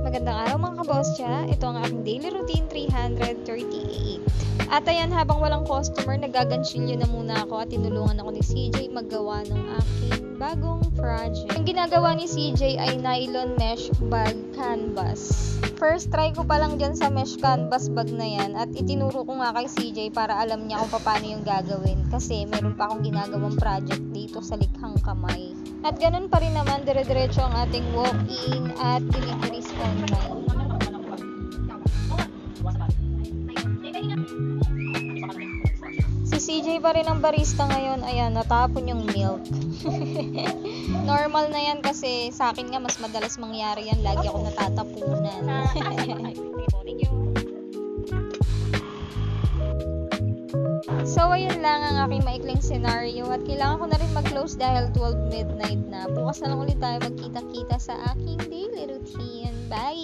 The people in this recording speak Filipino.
magandang araw mga kabosya. Ito ang aking daily routine 338. At ayan, habang walang customer, nagaganchilyo na muna ako at tinulungan ako ni CJ maggawa ng aking bagong project. Ang ginagawa ni CJ ay nylon mesh bag canvas. First try ko pa lang dyan sa mesh canvas bag na yan at itinuro ko nga kay CJ para alam niya kung paano yung gagawin kasi meron pa akong ginagawang project dito sa likhang kamay. At ganun pa rin naman, dire-diretso ang ating walk-in at deliveries online. Si CJ pa rin ang barista ngayon. Ayan, natapon yung milk. Normal na yan kasi sa akin nga mas madalas mangyari yan. Lagi ako natatapunan. So, ayun lang ang aking maikling scenario at kailangan ko na rin mag-close dahil 12 midnight na. Bukas na lang ulit tayo magkita-kita sa aking daily routine. Bye!